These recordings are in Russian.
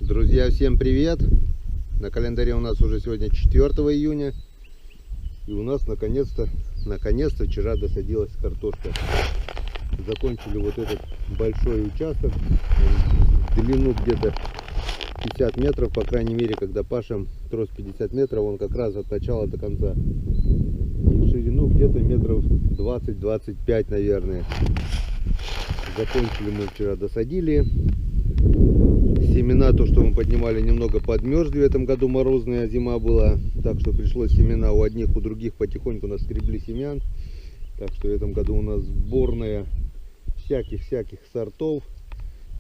Друзья, всем привет! На календаре у нас уже сегодня 4 июня. И у нас наконец-то вчера досадилась картошка. Закончили вот этот большой участок. В длину где-то 50 метров, по крайней мере, когда пашем трос 50 метров, он как раз от начала до конца. И в ширину где-то метров 20-25, наверное. Закончили мы вчера, досадили. Семена, то, что мы поднимали, немного подмерзли. В этом году морозная зима была, так что пришлось семена у одних, у других потихоньку наскребли семян. Так что в этом году у нас сборная всяких сортов.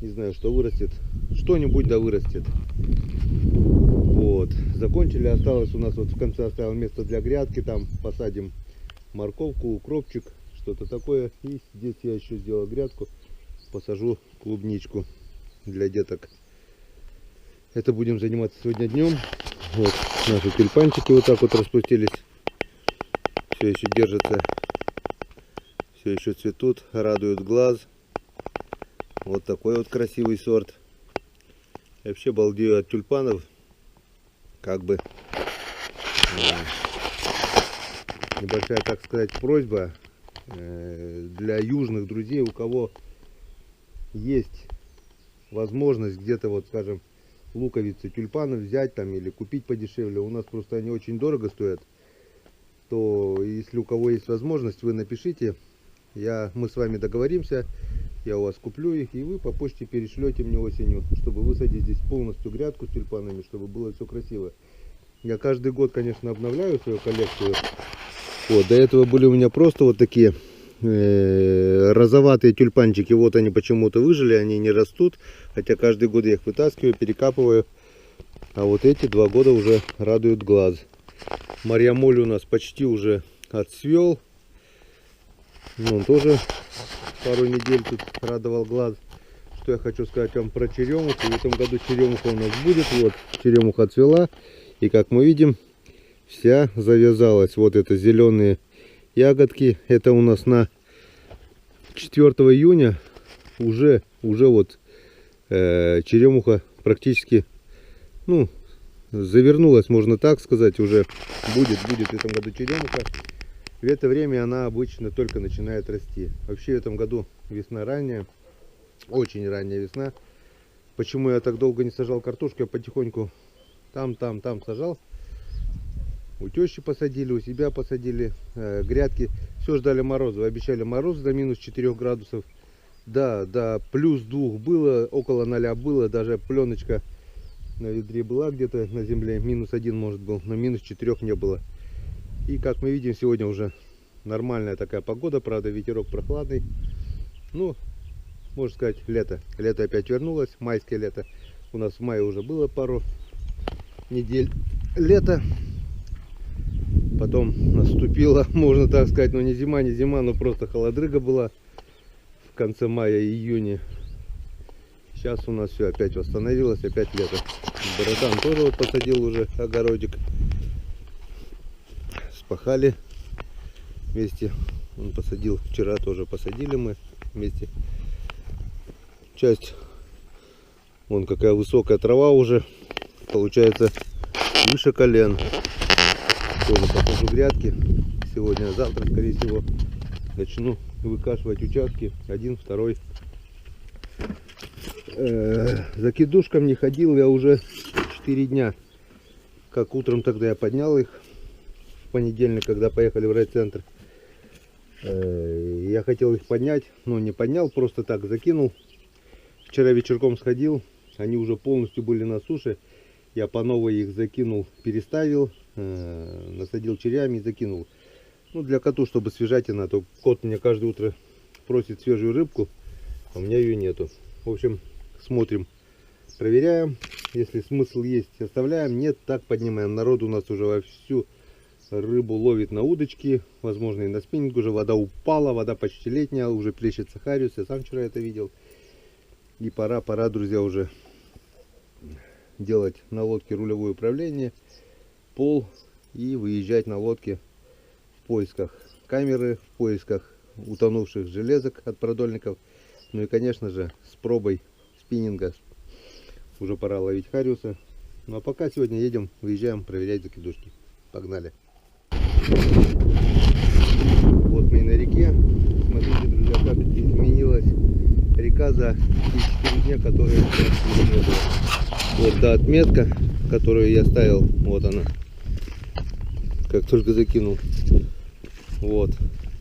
Не знаю, что вырастет, что-нибудь да вырастет. Вот, закончили. Осталось у нас вот в конце, оставил место для грядки, там посадим морковку, укропчик, что-то такое. И здесь я еще сделал грядку, посажу клубничку для деток. Это будем заниматься сегодня днем. Вот наши тюльпанчики вот так вот распустились. Все еще держатся. Все еще цветут, радуют глаз. Вот такой вот красивый сорт. Я вообще балдею от тюльпанов. Как бы небольшая, так сказать, просьба для южных друзей, у кого есть возможность где-то, вот скажем, луковицы, тюльпаны взять там или купить подешевле. У нас просто они очень дорого стоят. То если у кого есть возможность, вы напишите. Мы с вами договоримся. Я у вас куплю их, и вы по почте перешлете мне осенью, чтобы высадить здесь полностью грядку с тюльпанами, чтобы было все красиво. Я каждый год, конечно, обновляю свою коллекцию. Вот, до этого были у меня просто вот такие розоватые тюльпанчики. Вот они почему-то выжили, они не растут. Хотя каждый год я их вытаскиваю, перекапываю. А вот эти 2 года уже радуют глаз. Марьямоль у нас почти уже отцвел. Он тоже пару недель тут радовал глаз. Что я хочу сказать вам про черемуху. В этом году черемуха у нас будет. Вот черемуха отцвела. И как мы видим, вся завязалась. Вот это зеленые ягодки. Это у нас на 4 июня уже вот черемуха практически, ну, завернулась, можно так сказать. Уже будет в этом году черемуха. В это время она обычно только начинает расти. Вообще в этом году весна ранняя, очень ранняя весна. Почему я так долго не сажал картошку? Я потихоньку там сажал. У тещи посадили, у себя посадили грядки. Все ждали морозов. Обещали мороз до минус 4 градусов. Да, плюс 2 было, около 0 было. Даже пленочка на ведре была где-то на земле. Минус 1 может был, но минус 4 не было. И как мы видим, сегодня уже нормальная такая погода. Правда, ветерок прохладный. Ну, можно сказать, лето. Лето опять вернулось. Майское лето. У нас в мае уже было пару недель лета. Потом наступила, можно так сказать, но не зима, но просто холодрыга была в конце мая и июня. Сейчас у нас все опять восстановилось, опять лето. Бородан тоже вот посадил уже огородик. Спахали вместе. Он посадил, вчера тоже посадили мы вместе. Часть, вон какая высокая трава уже, получается выше колен. Тоже посажу грядки сегодня, завтра, скорее всего, начну выкашивать участки. 1, 2. За кидушком не ходил я уже 4 дня. Как утром тогда я поднял их в понедельник, когда поехали в райцентр. Я хотел их поднять, но не поднял, просто так закинул. Вчера вечерком сходил, они уже полностью были на суше. Я по новой их закинул, переставил, насадил червями и закинул. Ну, для коту, чтобы свежатина, то кот меня каждое утро просит свежую рыбку, а у меня ее нету. В общем, смотрим, проверяем. Если смысл есть, оставляем. Нет, так поднимаем. Народ у нас уже вовсю рыбу ловит на удочки, возможно, и на спиннинг. Уже вода упала, вода почти летняя, уже плещется хариус. Я сам вчера это видел. И пора, друзья, уже делать на лодке рулевое управление, пол, и выезжать на лодке в поисках камеры, в поисках утонувших железок от продольников. Ну и, конечно же, с пробой спиннинга. Уже пора ловить хариуса. Ну а пока сегодня едем, выезжаем проверять закидушки. Погнали. Вот мы и на реке. Смотрите, друзья, как изменилась река за те 4 дня, которые не было. Вот та отметка, которую я ставил, вот она. Как только закинул. Вот.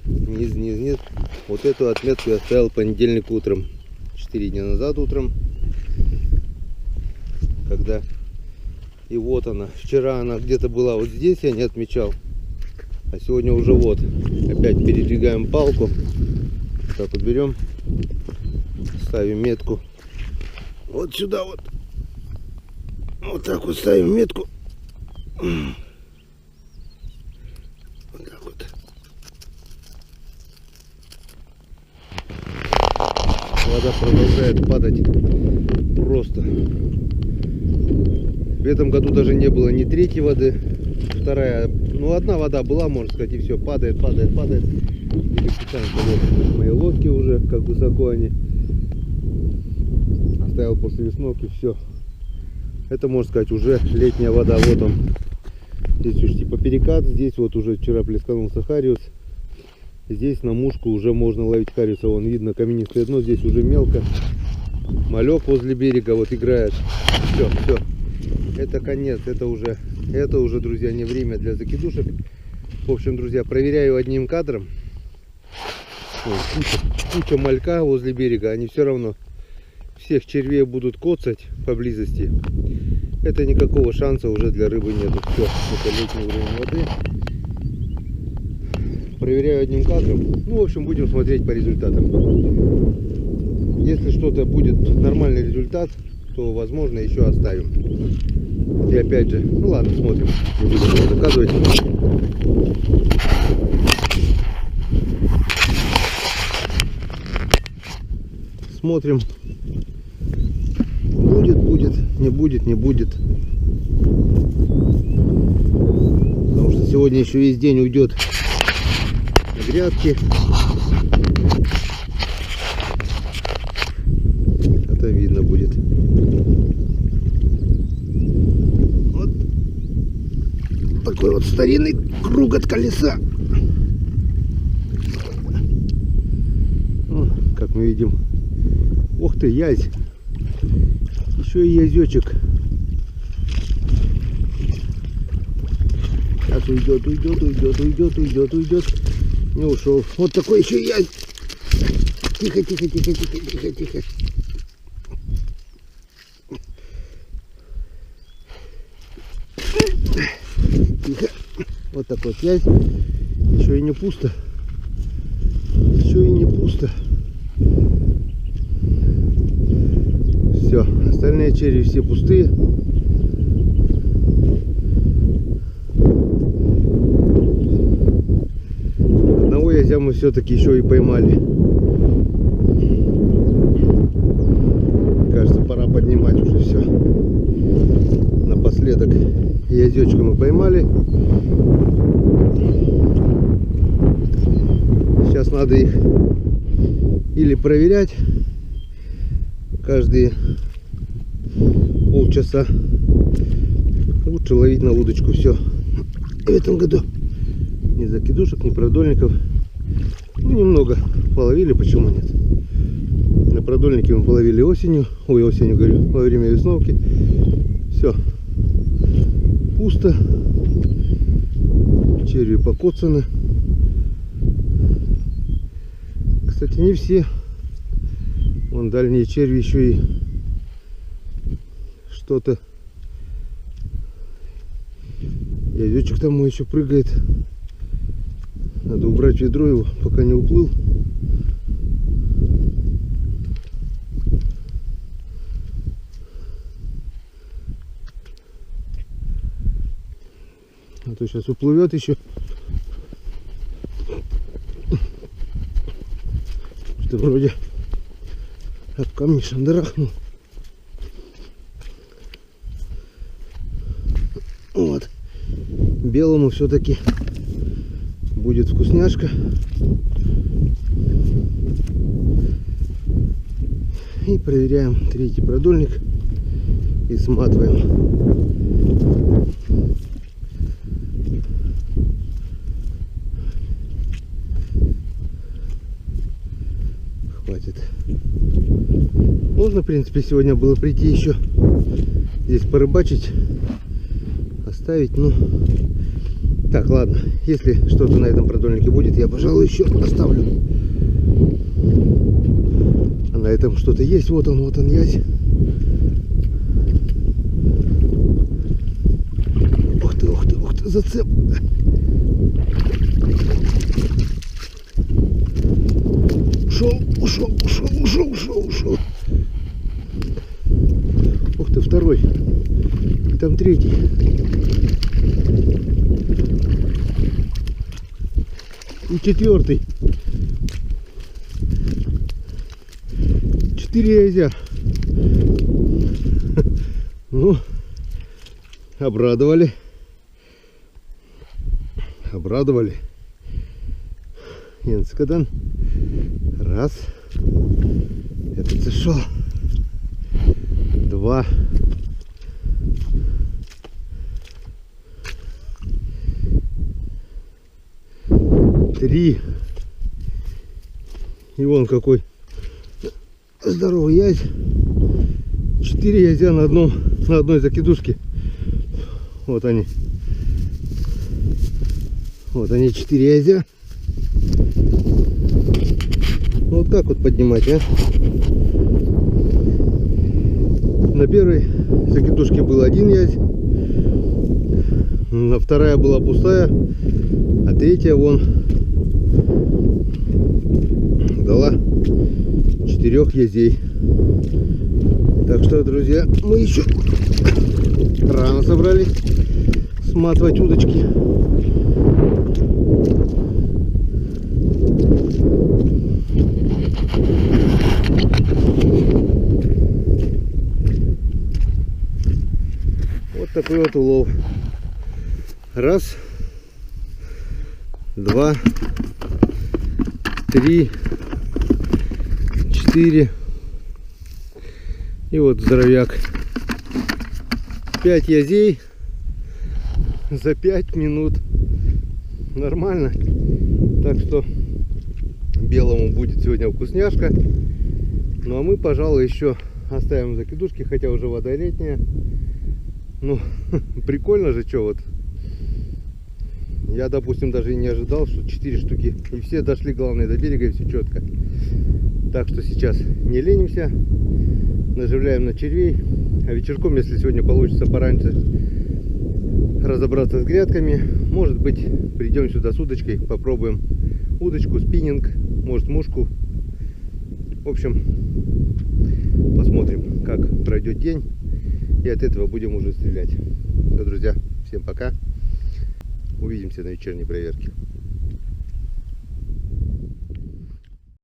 Низ. Вот эту отметку я ставил понедельник утром. 4 дня назад утром. Когда... И вот она. Вчера она где-то была вот здесь, я не отмечал. А сегодня уже вот. Опять передвигаем палку. Так вот берем. Ставим метку. Вот сюда вот. Вот так вот ставим метку. Вот так вот. Вода продолжает падать. Просто. В этом году даже не было ни третьей воды. Вторая, ну одна вода была, можно сказать, и все, падает. Вот мои лодки уже, как высоко они. Оставил после весновки, все. Это, можно сказать, уже летняя вода. Вот он. Здесь уж типа перекат, здесь вот уже вчера плесканулся хариус. Здесь на мушку уже можно ловить хариуса. Вон видно каменистое дно, здесь уже мелко. Малек возле берега вот играет. Все. Это конец, это уже, друзья, не время для закидушек. В общем, друзья, проверяю одним кадром. Куча малька возле берега, они все равно всех червей будут коцать поблизости. Это никакого шанса уже для рыбы нету. Все, это летний уровень воды. Проверяю одним кадром. Ну, в общем, будем смотреть по результатам. Если что-то будет нормальный результат, то, возможно, еще оставим. И опять же, ну ладно, смотрим. Не будем его заказывать. Смотрим. Будет, не будет. Потому что сегодня еще весь день уйдет на грядки. Это видно будет. Вот такой вот старинный круг от колеса. О, как мы видим. Ух ты, язь. Еще и язечек. Сейчас уйдет. Не ушел. Вот такой еще язь. Тихо. Вот такой вот язь. Еще и не пусто. Все, остальные черви все пустые. Одного язя мы все-таки еще и поймали. Кажется, пора поднимать уже все. Напоследок язечка мы поймали. Сейчас надо их или проверять каждые полчаса. Лучше ловить на удочку. Все. В этом году ни закидушек, ни продольников. Ну, немного половили, почему нет. На продольнике мы половили осенью. Ой, осенью говорю, во время весновки. Все. Пусто. Черви покоцаны. Кстати, не все. Вон дальние черви еще и что-то. Язычек там мой еще прыгает. Надо убрать ведро его, пока не уплыл. А то сейчас уплывет еще. Что вроде об камни шандарахнул. Вот. Белому все-таки будет вкусняшка. И проверяем третий продольник. и сматываем. Хватит. Можно, в принципе, сегодня было прийти еще здесь порыбачить, оставить, ну... Так, ладно, если что-то на этом продольнике будет, я, пожалуй, еще оставлю. А на этом что-то есть, вот он ясь. Ух ты, зацеп. Ушел. Ух ты, второй. И там третий. И четвертый. 4 язя. Ну, обрадовали. Енскадан. Раз. Это зашел. 2. 3. И вон какой здоровый язь. 4 язя на одной закидушке. Вот они. Вот они, 4 язя. Вот так вот поднимать, а? На первой закидушке был 1 язь. На вторая была пустая. А третья вон дала 4 язей. Так что, друзья, мы еще рано собрались сматывать удочки. Вот такой вот улов. 1, 2, 3, 4. И вот здоровяк. 5 язей за 5 минут. Нормально. Так что белому будет сегодня вкусняшка. Ну а мы, пожалуй, еще оставим закидушки, хотя уже вода летняя. Ну, прикольно же, что вот. Я, допустим, даже и не ожидал, что 4 штуки. И все дошли, главное, до берега, и все четко. Так что сейчас не ленимся. Наживляем на червей. А вечерком, если сегодня получится пораньше разобраться с грядками, может быть, придем сюда с удочкой, попробуем удочку, спиннинг, может, мушку. В общем, посмотрим, как пройдет день. И от этого будем уже стрелять. Все, друзья, всем пока. Увидимся на вечерней проверке.